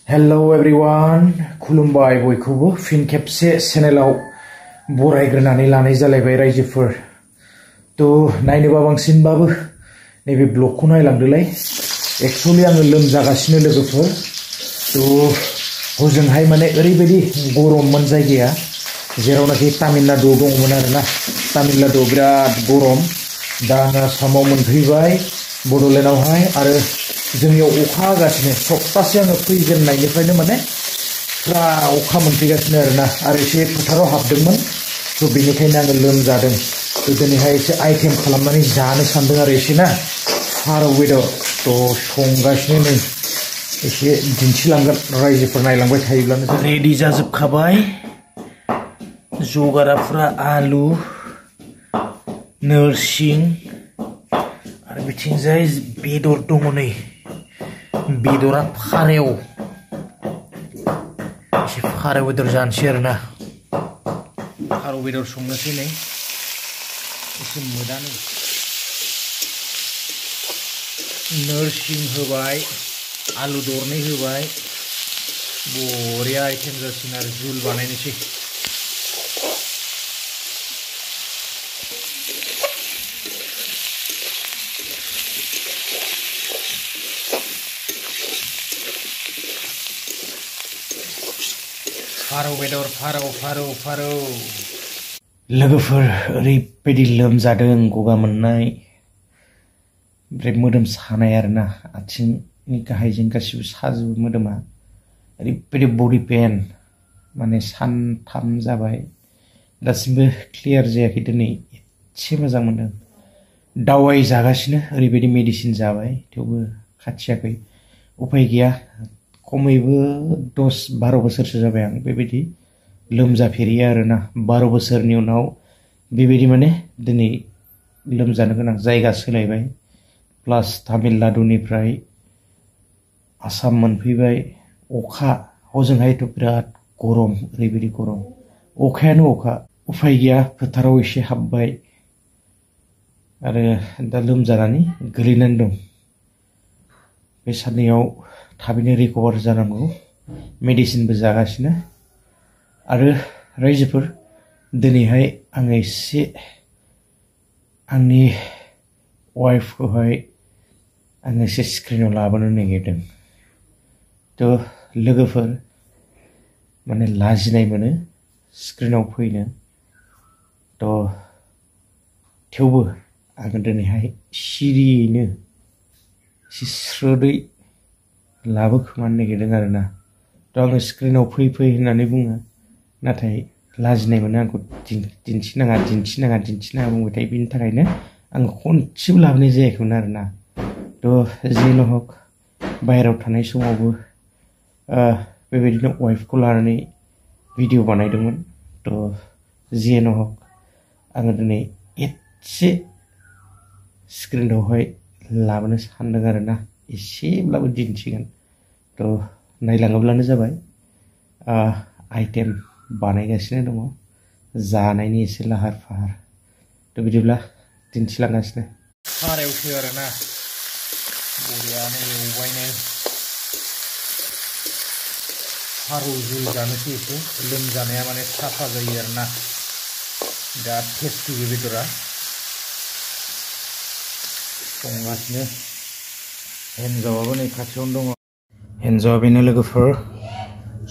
Hello everyone, खुलुमबाय बयखौबो फिन खेबसे चेनेलाव बरायग्रोनानै लानाय जालायबाय रायजोफोर। तो नायनोबा बांसिनबाबो नैबे ब्लगखौ नायलांदोलाय। एक्चुअली आङो लोमजागासिनो लोगोफोर। तो हजोंहाय माने ओरैबायदि गरममोन जायगाया, जेरावनाखि तामिलनाडुआव दंमोन आरोना। तामिलनाडुआव बिराद गरम। दा आङो आसामाव मोनफैबाय बड'लेण्डआवहाय, आरो जोंनियाव अखा हागासिनो। सप्तासे आङो फैजेननायनिफ्रायनो माने फुरा अखा मोनफैगासिनो आरोना, आरो एसे फोथाराव हाबदोंमोन। तो बेनिखायनो आङो लोमजादों। तो दिनैहाय एसे आइटेम खालामनानै जानो सानदों आरो एसे ना, फारौ बेदर। तो संगासिनो नै, एसे दिन्थिलांगोन रायजोफोर नायलांबाय थायोब्लानो। रेडि जाजोबखाबाय जगाराफोरा, आलु, नोरसिं, आरो बिथिंजाय बेदर दङ नै, बेदरा फारेव। एसे फारौ बेदर जानोसै आरोना। फारौ बेदर संनोसै नै, एसे मोदानो। नोरसिं होबाय, आलु दरनै होबाय, बरिया आइटेम जासिगोन आरो जुल बानायनोसै। फारौ बेदर, फारौ। लोगोफोर ओरैबायदि लोमजादों, गगा मोननाय, ओमफ्राय मोदोम सानाय आरोना। आथिंनि गाहायजों गासिबो साजोबो मोदोमा। ओरैबायदि बडि पेन, माने सानथाम जाबाय दासिमबो क्लियार जायाखै। दिनै एसे मोजां मोनदों। दावाइ जागासिनो, ओरैबायदि मेडिसिन जाबाय, थेवबो खाथियाखै। उपाय गैया। खमैबो 10-12 बोसोरसो जाबाय आं बेबायदि लोमजाफेरिया आरोना। 12 बोसोरनि उनाव बेबायदि माने दिनै लोमजानो गोनां। जायगा सोलायबाय, प्लास तामिलनाडुनिफ्राय आसाम मोनफैबाय। अखा, हजोंहायथ' बिराद गरम, ओरैबायदि गरम, अखायानो अखा। उपाय गैया, फोथाराव एसे हाबबाय, आरो दा लोमजानानै गोलैनानै दं। बे साननैयाव थाबैनो रिकभार जानांगौ, मेडिसिनबो जागासिनो। आरो रायजोफोर, दिनैहाय आङो एसे आंनि वाइफखौहाय आङो एसे स्क्रिनाव लाबोनो नागिरदों। तो लोगोफोर, माने लाजिनाय मोनो स्क्रिनाव फैनो। तो थेवबो आङो दिनैहाय सिरियैनो एसे स्रोदै लाबोखोमानो नागिरदों आरोना। तो आङो स्क्रिनाव फै होननानै बुङो, नाथाय लाजिनाय मोनो आंखौ दिन्थिनाङा बुंबाय थायो। बिनि थाखायनो आङो खनसेबो लाबोनाय जायाखैमोन आरोना। तो जेन' हक, बाहेरायाव थानाय समावबो बेबायदिनो वाइफखौ लानानै भिडिअ बानायदोंमोन। तो जेन' हक, आङो दिनै एसे स्क्रिनावहाय लाबोनो सानदों आरोना, एसेब्लाबो दिन्थिगोन। तो नायलाङोब्लानो जाबाय। आइटेम बानायगासिनो दङ, जानायनि एसे लाहार फाहार। तो बिदिब्ला दिन्थिलांगासिनो। फारायावसो आरोना, बरियानो एवबायनो। फारौ जुल जानोसै एसे, लोमजानाया माने साफा जायो आरोना। बिराद टेस्टि बे बेदरा। संगासिनो, हिन्जावाबो नै खाथियावनो दङ। हिन्जावा बेनो लोगोफोर,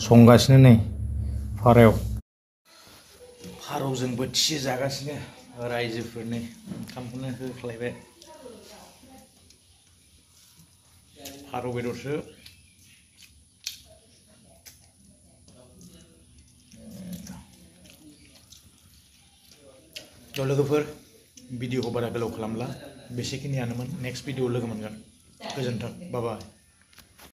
संगासिनो नै फारायाव। फारौजों बोथिसे जागासिनो रायजोफोरनि। ओंखामखौनो होख्लायबाय। फारौ बेदरसो। तो लोगोफोर, भिडिअखौ बारा गोलाव खालामला, बेसेखिनियानोमोन। नेक्स्ट भिडिअ लोगो मोनगोन। गोजोन्थों, बाय बाय।